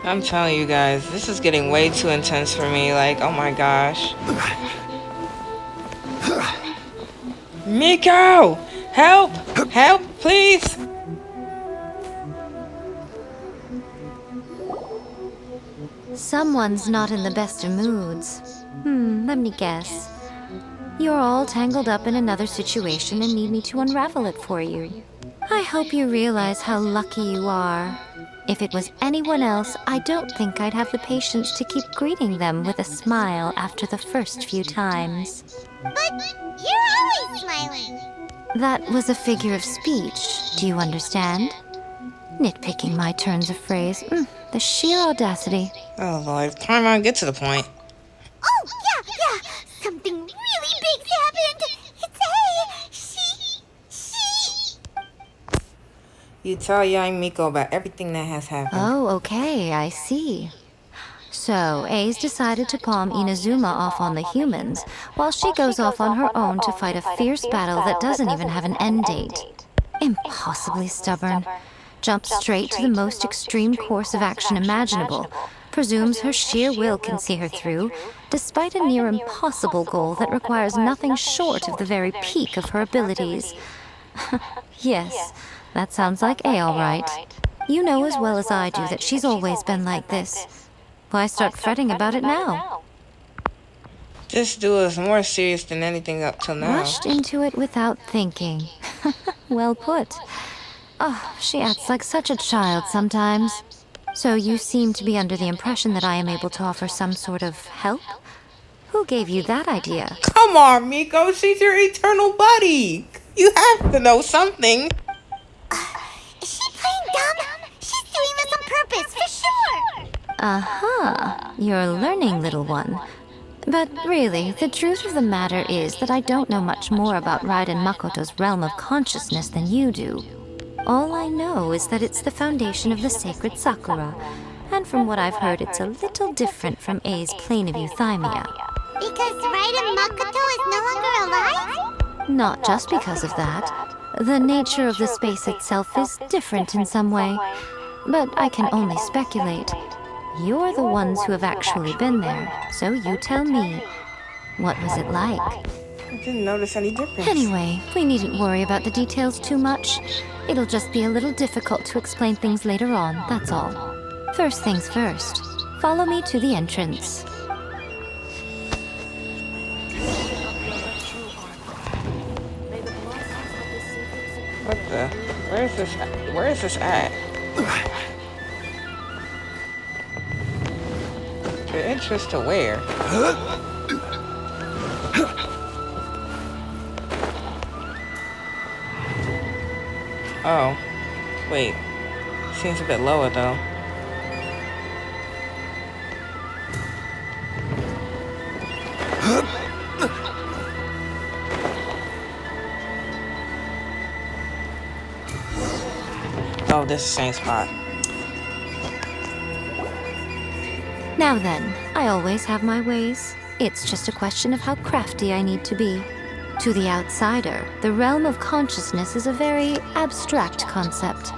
I'm telling you guys, this is getting way too intense for me. Like, oh my gosh. Miko! Help! Help, please! Someone's not in the best of moods. Let me guess. You're all tangled up in another situation and need me to unravel it for you. I hope you realize how lucky you are. If it was anyone else, I don't think I'd have the patience to keep greeting them with a smile after the first few times. But you're always smiling. That was a figure of speech, do you understand? Nitpicking my turns of phrase. The sheer audacity. Oh lord, come on, get to the point. Oh, yeah. Something really big's happened. It's she. You tell young Miko about everything that has happened. Oh, okay, I see. So, A's decided to palm Inazuma off on the humans, while she goes off on her own to fight a fierce battle that doesn't even have an end date. Impossibly stubborn. Jumps straight to the most extreme course of action imaginable, presumes her sheer will can see her through, despite a near impossible goal that requires nothing short of the very peak of her abilities. Yes, that sounds like A all right. You know as well as I do that she's always been like this. Why start fretting about it now? This duel is more serious than anything up till now. Rushed into it without thinking. Well put. Oh, she acts like such a child sometimes. So you seem to be under the impression that I am able to offer some sort of help? Who gave you that idea? Come on, Miko, she's your eternal buddy. You have to know something. Is she playing dumb? She's doing this on purpose, for sure. You're learning, little one. But really, the truth of the matter is that I don't know much more about Raiden Makoto's realm of consciousness than you do. All I know is that it's the foundation of the sacred Sakura, and from what I've heard, it's a little different from A's plane of euthymia. Because Raiden Makoto is no longer alive? Not just because of that. The nature of the space itself is different in some way, but I can only speculate. You're the ones who have actually been there, so you tell me. What was it like? I didn't notice any difference. Anyway, we needn't worry about the details too much. It'll just be a little difficult to explain things later on, that's all. First things first. Follow me to the entrance. What the? Where is this at? The entrance to where? Oh, wait. Seems a bit lower though. Oh, this is the same spot. Now then, I always have my ways. It's just a question of how crafty I need to be. To the outsider, the realm of consciousness is a very abstract concept.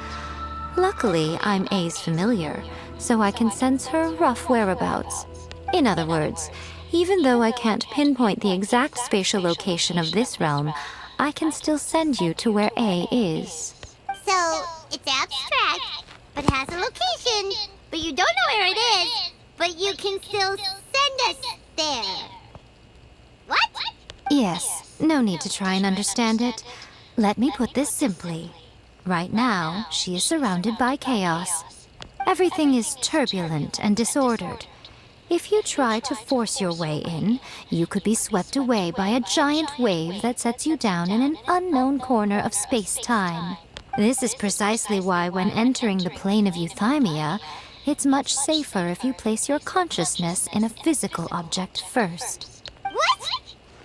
Luckily, I'm A's familiar, so I can sense her rough whereabouts. In other words, even though I can't pinpoint the exact spatial location of this realm, I can still send you to where A is. So, it's abstract, but has a location, but you don't know where it is, but you can still send us there. What? Yes, no need to try and understand it. Let me put this simply. Right now, she is surrounded by chaos. Everything is turbulent and disordered. If you try to force your way in, you could be swept away by a giant wave that sets you down in an unknown corner of space-time. This is precisely why when entering the plane of euthymia, it's much safer if you place your consciousness in a physical object first. What?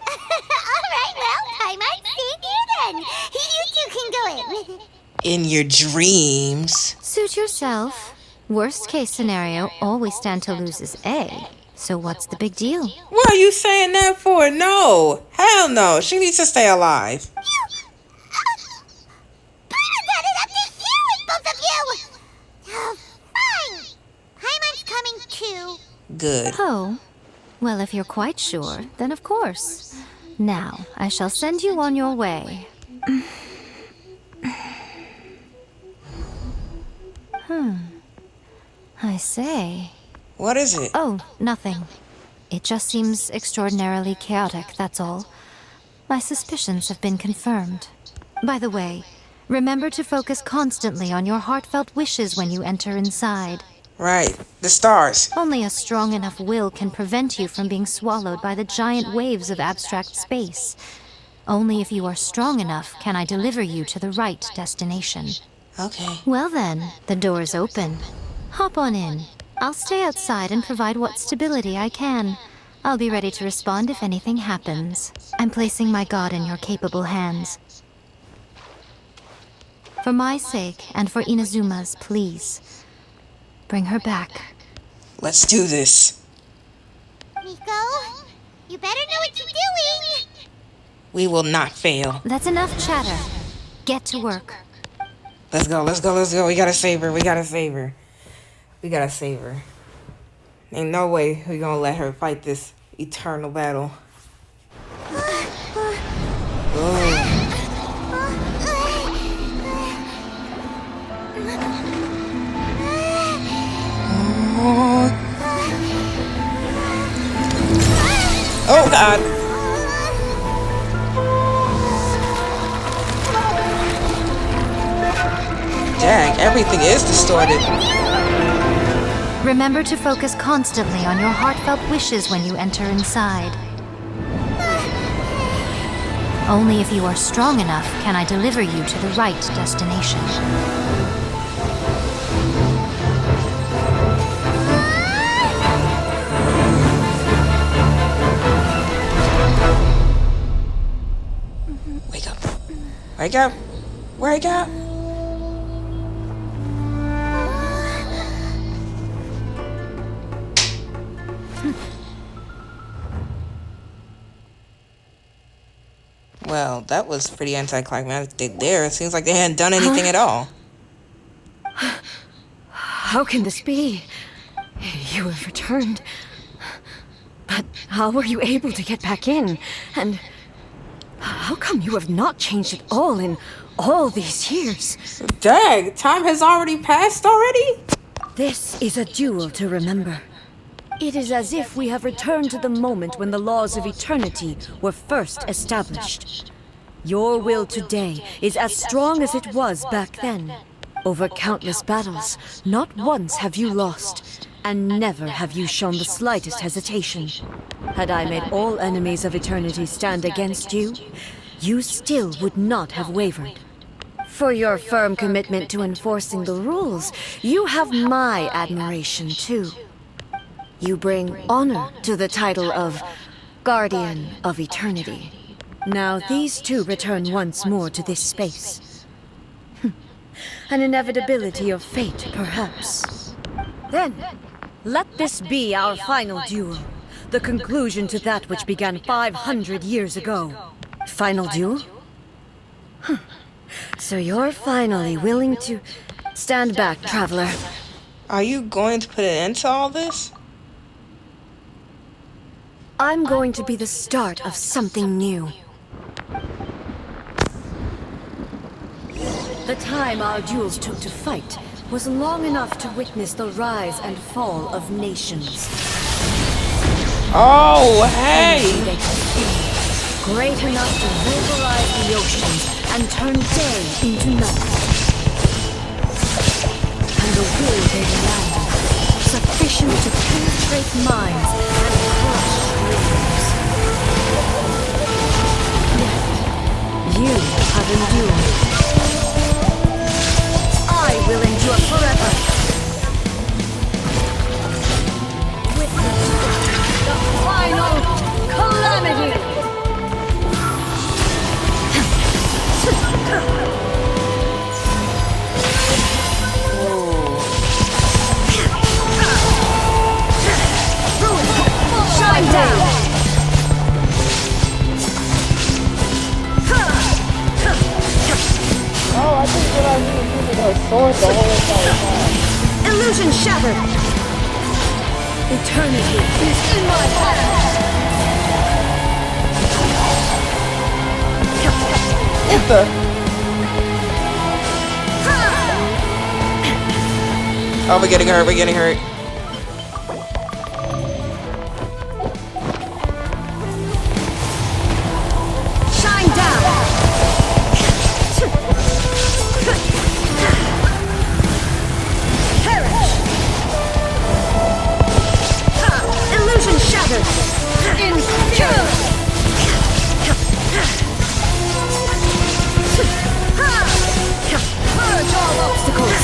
Alright, well, I might stay here then. You two can go in. In your dreams. Suit yourself. Worst case scenario, always stand to lose is A. So what's the big deal? What are you saying that for? No. Hell no. She needs to stay alive. But that is up to you, both of you! Fine! I too. Good. Oh, well, if you're quite sure, then of course. Now, I shall send you on your way. I say. What is it? Oh, nothing. It just seems extraordinarily chaotic, that's all. My suspicions have been confirmed. By the way, remember to focus constantly on your heartfelt wishes when you enter inside. Right. The stars. Only a strong enough will can prevent you from being swallowed by the giant waves of abstract space. Only if you are strong enough can I deliver you to the right destination. Okay. Well then, the door's open. Hop on in. I'll stay outside and provide what stability I can. I'll be ready to respond if anything happens. I'm placing my god in your capable hands. For my sake, and for Inazuma's, please. Bring her back. Let's do this. Miko, you better know what you're doing. We will not fail. That's enough chatter. Get to work. Let's go, let's go, let's go. We gotta save her, we gotta save her. We gotta save her. Ain't no way we're gonna let her fight this eternal battle. Oh God. Dang, everything is distorted. Remember to focus constantly on your heartfelt wishes when you enter inside. Only if you are strong enough can I deliver you to the right destination. Wake up. Wake up. Wake up. Well, that was pretty anticlimactic there. It seems like they hadn't done anything at all. How can this be? You have returned. But how were you able to get back in? And how come you have not changed at all in all these years? Dang, time has already passed already? This is a duel to remember. It is as if we have returned to the moment when the laws of eternity were first established. Your will today is as strong as it was back then. Over countless battles, not once have you lost, and never have you shown the slightest hesitation. Had I made all enemies of eternity stand against you, you still would not have wavered. For your firm commitment to enforcing the rules, you have my admiration too. You bring honor to the title of Guardian of Eternity. Now these two return once more to this space. An inevitability of fate, perhaps. Then, let this be our final duel. The conclusion to that which began 500 years ago. Final duel? So you're finally willing to stand back, traveler. Are you going to put an end to all this? I'm going to be the start of something new. The time our duels took to fight was long enough to witness the rise and fall of nations. Oh, hey! They could be great enough to vaporalize the oceans and turn day into night. And the will they landed, sufficient to penetrate minds and crush dreams. Yet, you have endured. I will endure forever. Witness the final calamity. Shine down! Oh, I think that I need to use a sword the whole entire time. Illusion shattered! Eternity is in my hands! What the? Oh, we're getting hurt, we're getting hurt. Shine down! Perish! Illusion shattered! Incurable! Purge all obstacles!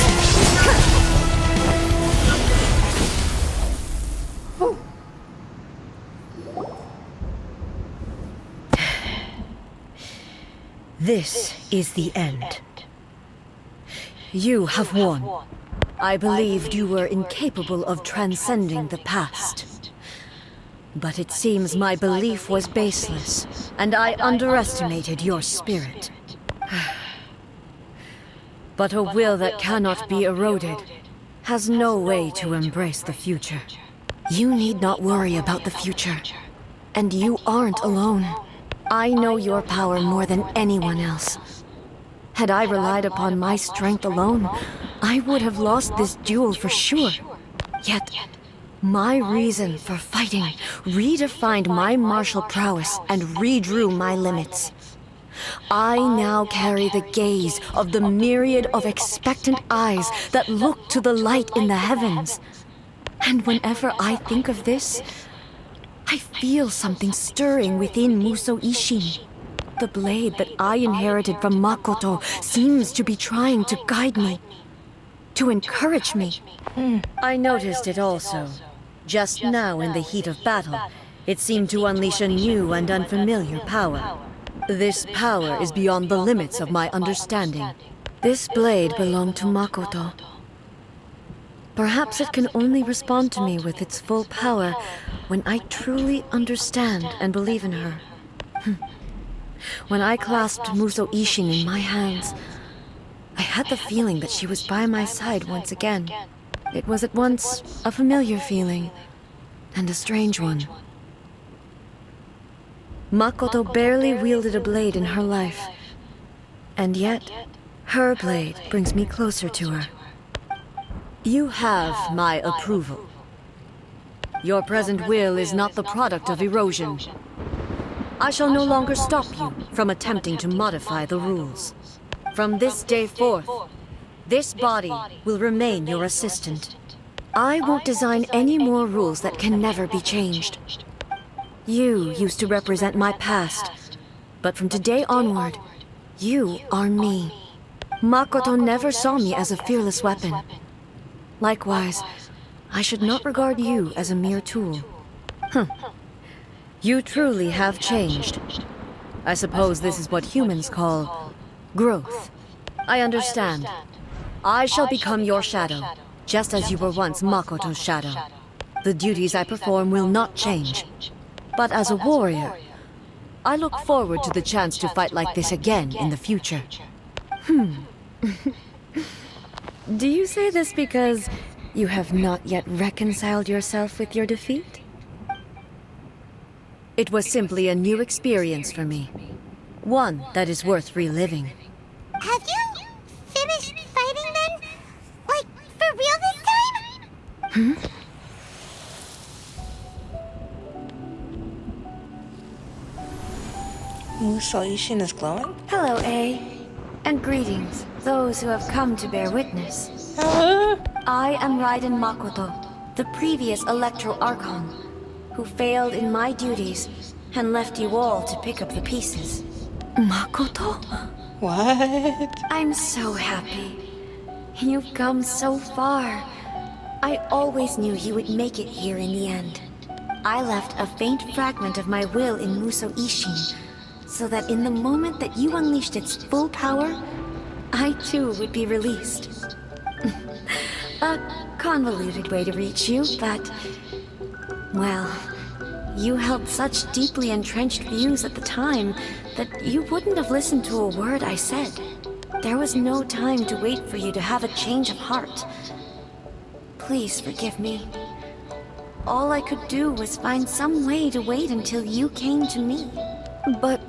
This is the end. You have won. I believed you were incapable of transcending the past. But it seems my belief was baseless, and I underestimated your spirit. But a will that cannot be eroded has no way to embrace the future. You need not worry about the future. And you aren't alone. I know your power more than anyone else. Had I relied upon my strength alone, I would have lost this duel for sure. Yet, my reason for fighting redefined my martial prowess and redrew my limits. I now carry the gaze of the myriad of expectant eyes that look to the light in the heavens. And whenever I think of this, I feel something stirring within Musou Ishin. The blade that I inherited from Makoto seems to be trying to guide me, to encourage me. I noticed it also. Just now in the heat of battle, it seemed to unleash a new and unfamiliar power. This power is beyond the limits of my understanding. This blade belonged to Makoto. Perhaps it can only respond to me with its full power when I truly understand and believe in her. When I clasped Musou Ishin in my hands, I had the feeling that she was by my side once again. It was at once a familiar feeling and a strange one. Makoto barely wielded a blade in her life, and yet her blade brings me closer to her. You have my approval. Your present will is not the product of erosion. I shall no longer stop you from attempting to modify the rules. From this day forth, this body will remain your assistant. I won't design any more rules that can never be changed. You used to represent my past, but from today onward, you are me. Makoto never saw me as a fearless weapon. Likewise, I should not regard you as a mere tool. You truly have changed. I suppose this is what humans call growth. I understand. I shall become your shadow, just as you were once Makoto's shadow. The duties I perform will not change. But as a warrior, I look forward to the chance to fight like this again in the future. Do you say this because you have not yet reconciled yourself with your defeat? It was simply a new experience for me. One that is worth reliving. Have you finished fighting then? Like, for real this time? Musou Ishin is glowing? Hello, A. And greetings, those who have come to bear witness. I am Raiden Makoto, the previous Electro Archon, who failed in my duties and left you all to pick up the pieces. Makoto? What? I'm so happy. You've come so far. I always knew you would make it here in the end. I left a faint fragment of my will in Musou Ishin, so that in the moment that you unleashed its full power, I too would be released. A convoluted way to reach you, but... well, you held such deeply entrenched views at the time that you wouldn't have listened to a word I said. There was no time to wait for you to have a change of heart. Please forgive me. all I could do was find some way to wait until you came to me. But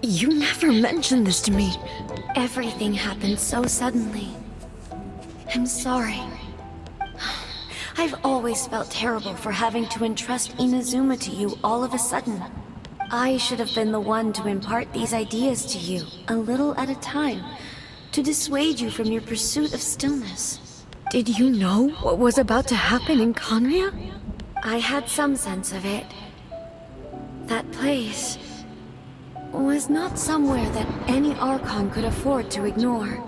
you never mentioned this to me. Everything happened so suddenly. I'm sorry. I've always felt terrible for having to entrust Inazuma to you all of a sudden. I should have been the one to impart these ideas to you, a little at a time, to dissuade you from your pursuit of stillness. Did you know what was about to happen in Conria? I had some sense of it. That place was not somewhere that any Archon could afford to ignore.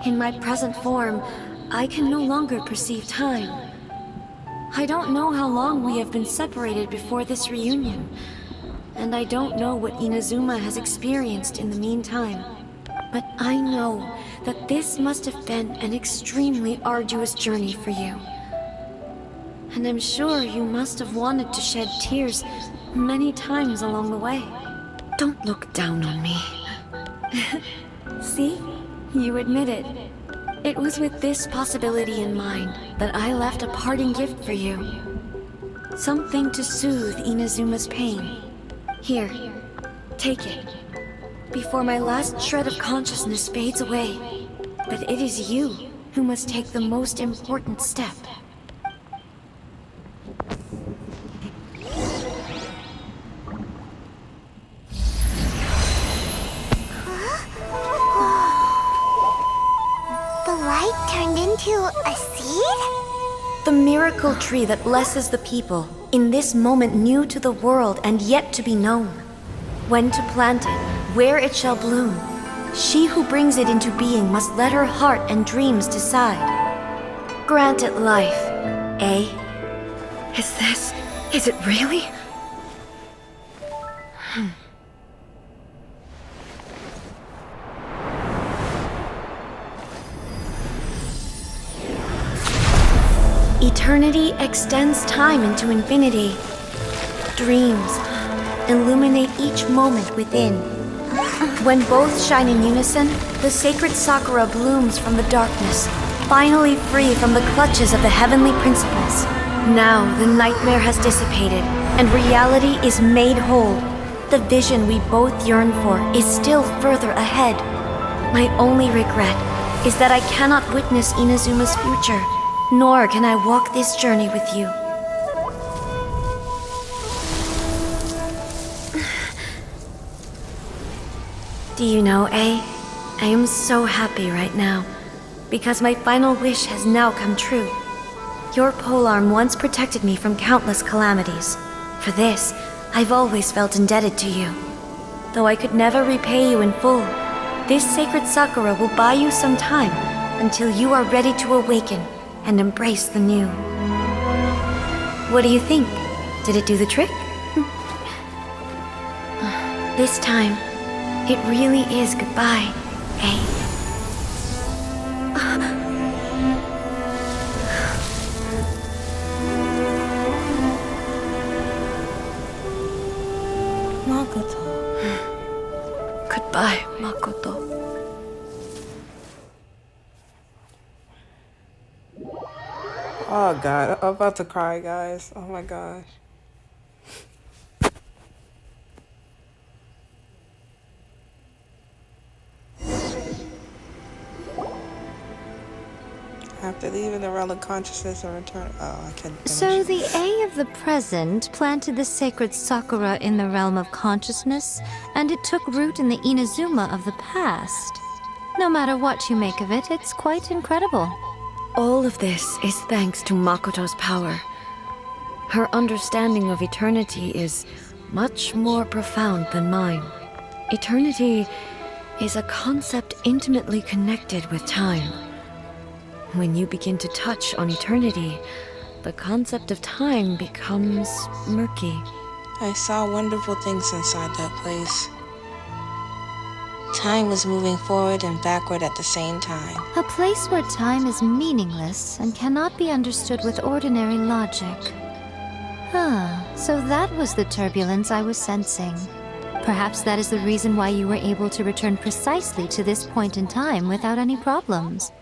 In my present form, I can no longer perceive time. I don't know how long we have been separated before this reunion, and I don't know what Inazuma has experienced in the meantime. But I know that this must have been an extremely arduous journey for you. And I'm sure you must have wanted to shed tears many times along the way. Don't look down on me. See? You admit it. It was with this possibility in mind that I left a parting gift for you. Something to soothe Inazuma's pain. Here, take it. Before my last shred of consciousness fades away. But it is you who must take the most important step. The light turned into a seed? The miracle tree that blesses the people, in this moment new to the world and yet to be known. When to plant it, where it shall bloom. She who brings it into being must let her heart and dreams decide. Grant it life, eh? Is it really? Eternity extends time into infinity. Dreams illuminate each moment within. When both shine in unison, the sacred Sakura blooms from the darkness, finally free from the clutches of the heavenly principles. Now the nightmare has dissipated, and reality is made whole. The vision we both yearn for is still further ahead. My only regret is that I cannot witness Inazuma's future, nor can I walk this journey with you. Do you know, I am so happy right now, because my final wish has now come true. Your polearm once protected me from countless calamities. For this, I've always felt indebted to you. Though I could never repay you in full, this sacred Sakura will buy you some time until you are ready to awaken and embrace the new. What do you think? Did it do the trick? This time, it really is goodbye, eh? Makoto. Goodbye, Makoto. Oh god, I'm about to cry, guys. Oh my gosh. After leaving the realm of consciousness and return. Oh, I can't finish. So the A of the present planted the sacred Sakura in the realm of consciousness, and it took root in the Inazuma of the past. No matter what you make of it, it's quite incredible. All of this is thanks to Makoto's power. Her understanding of eternity is much more profound than mine. Eternity is a concept intimately connected with time. When you begin to touch on eternity, the concept of time becomes murky. I saw wonderful things inside that place. Time was moving forward and backward at the same time. A place where time is meaningless and cannot be understood with ordinary logic. So that was the turbulence I was sensing. Perhaps that is the reason why you were able to return precisely to this point in time without any problems.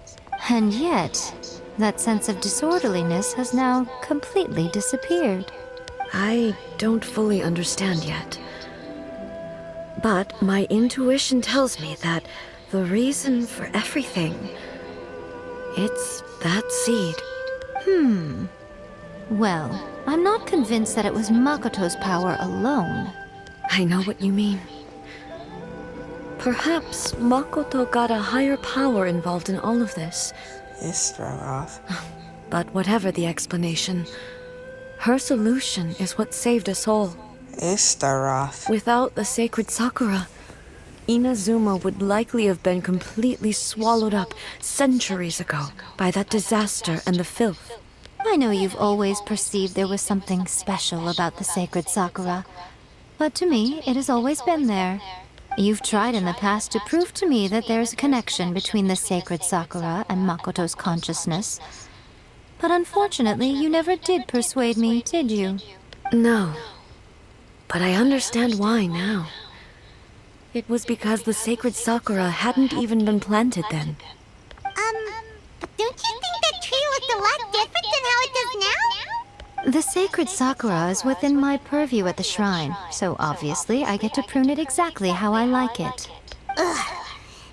And yet, That sense of disorderliness has now completely disappeared. I don't fully understand yet. But my intuition tells me that the reason for everything, it's that seed. Well, I'm not convinced that it was Makoto's power alone. I know what you mean. Perhaps Makoto got a higher power involved in all of this. It's thrown off. But whatever the explanation, her solution is what saved us all. It's thrown off. Without the sacred Sakura, Inazuma would likely have been completely swallowed up centuries ago by that disaster and the filth. I know you've always perceived there was something special about the sacred Sakura, but to me, it has always been there. You've tried in the past to prove to me that there's a connection between the sacred Sakura and Makoto's consciousness, but unfortunately, you never did persuade me, did you? No, but I understand why now. It was because the sacred Sakura hadn't even been planted then. But don't you think that tree looked a lot different than how it does now? The sacred Sakura is within my purview at the shrine, so obviously I get to prune it exactly how I like it. Ugh.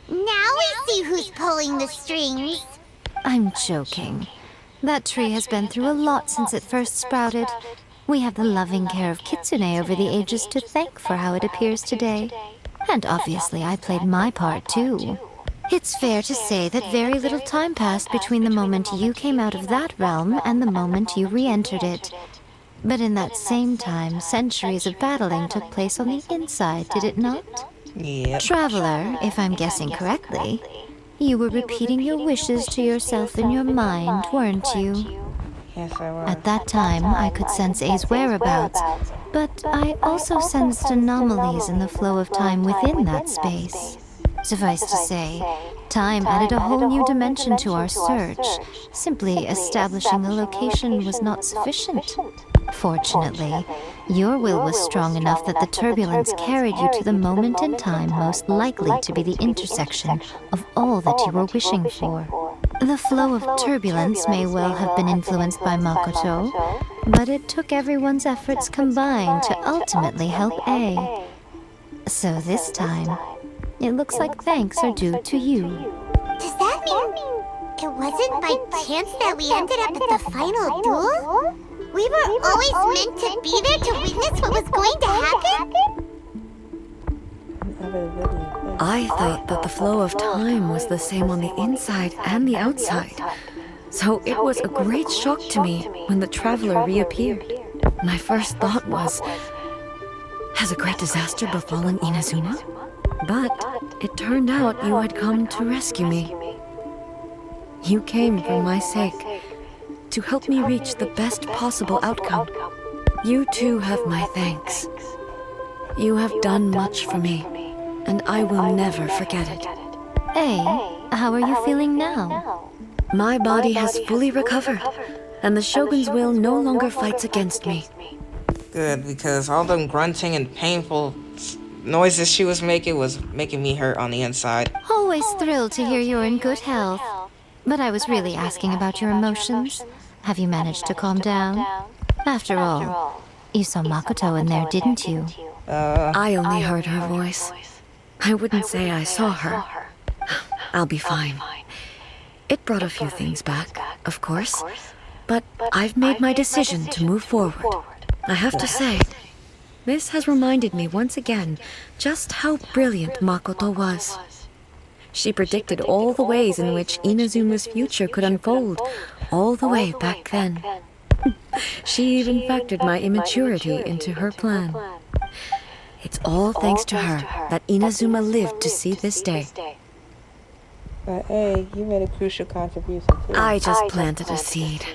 Now we see who's pulling the strings. I'm joking. That tree has been through a lot since it first sprouted. We have the loving care of Kitsune over the ages to thank for how it appears today. And obviously I played my part too. It's fair to say that very little time passed between the moment you came out of that realm and the moment you re-entered it. But in that same time, centuries of battling took place on the inside, did it not? Yep. Traveler, if I'm guessing correctly, you were repeating your wishes to yourself in your mind, weren't you? Yes, I was. At that time, I could sense A's whereabouts, but I also sensed anomalies in the flow of time within that space. Suffice to say, time added a whole new dimension to our search. Simply establishing a location was not sufficient. Fortunately, your will was strong enough that the turbulence carried you to the moment in time most likely to be the intersection of all that you were wishing for. The flow of turbulence may well have been influenced by Makoto, but it took everyone's efforts combined to ultimately help A. So this time, it looks like thanks are due to you. Does that mean it wasn't by chance that we ended up at the final duel? We were always meant to be there to witness what was going to happen? I thought that the flow of time was the same on the inside and the outside. So it was a great shock to me when the traveler reappeared. My first thought was, has a great disaster befallen Inazuma? But it turned out you had come to rescue me. You came for my sake, to help me reach the best possible outcome. You too have my thanks. You have done much for me, and I will never forget it. A, how are you feeling now? My body has fully recovered, and the Shogun's will no longer fights against me. Good, because all them grunting and painful noises she was making me hurt on the inside. Always thrilled to hear you're in good health. But I was really asking about your emotions. Have you managed to calm down? After all, you saw Makoto in there, didn't you? I only heard her voice. I wouldn't say I saw her. I'll be fine. It brought a few things back, of course, but I've made my decision to move forward. I have to say, this has reminded me once again just how brilliant Makoto was. She predicted all the ways in which Inazuma's future could unfold, all the way back then. She even factored my immaturity into her plan. It's all thanks to her that Inazuma lived to see this day. But hey, you made a crucial contribution too. I just planted a seed.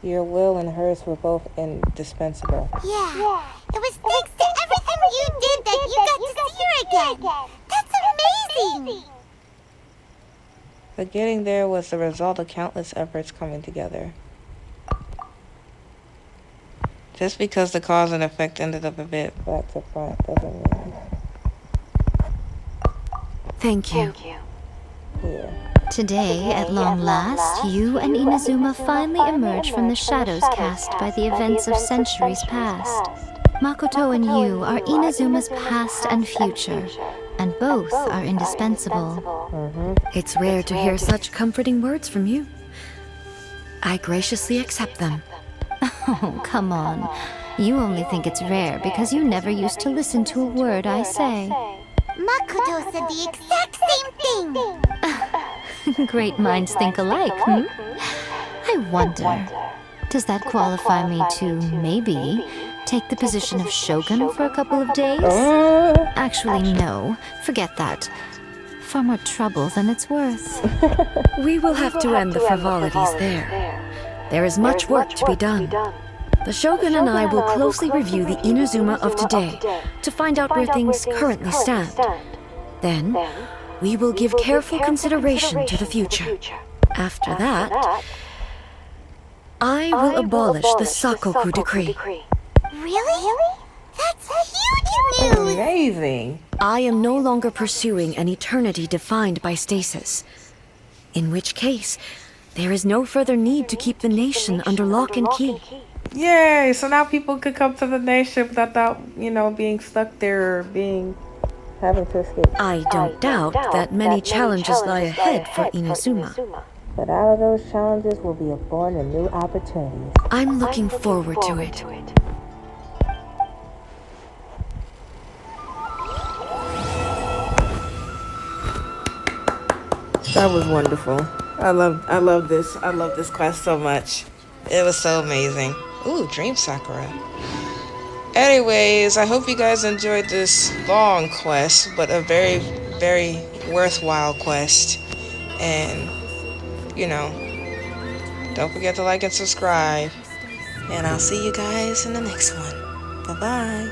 Your will and hers were both indispensable. Yeah. It was thanks to everything you did that you got to see her again. That's amazing. But getting there was the result of countless efforts coming together. Just because the cause and effect ended up a bit back to front doesn't mean... Thank you. Yeah. Today, at long last, you and Inazuma finally emerge from the shadows cast by the events of centuries past. Makoto and you are Inazuma's past and future, and both are indispensable. It's rare to hear such comforting words from you. I graciously accept them. Oh, come on. You only think it's rare because you never used to listen to a word I say. Makoto said the exact same thing. Great minds think alike, hmm? I wonder, does that qualify me to, maybe, take the position of shogun for a couple of days? Actually, no. Forget that. Far more trouble than it's worth. We will have to end the frivolities there. There is much work to be done. The Shogun and I will closely review the Inazuma of today to find out where things currently stand. Then, we will give careful consideration to the future. After that, I will abolish the Sakoku decree. Really? That's huge news! Amazing. I am no longer pursuing an eternity defined by stasis. In which case, there is no further need to keep the nation under lock and key. Yay! So now people could come to the nation without, being stuck there or having to escape. I don't doubt that many challenges lie ahead for Inazuma. But out of those challenges will be born a new opportunities. I'm looking forward to it. That was wonderful. I love this quest so much. It was so amazing. Ooh, Dream Sakura. Anyways, I hope you guys enjoyed this long quest, but a very, very worthwhile quest. And, don't forget to like and subscribe. And I'll see you guys in the next one. Bye-bye.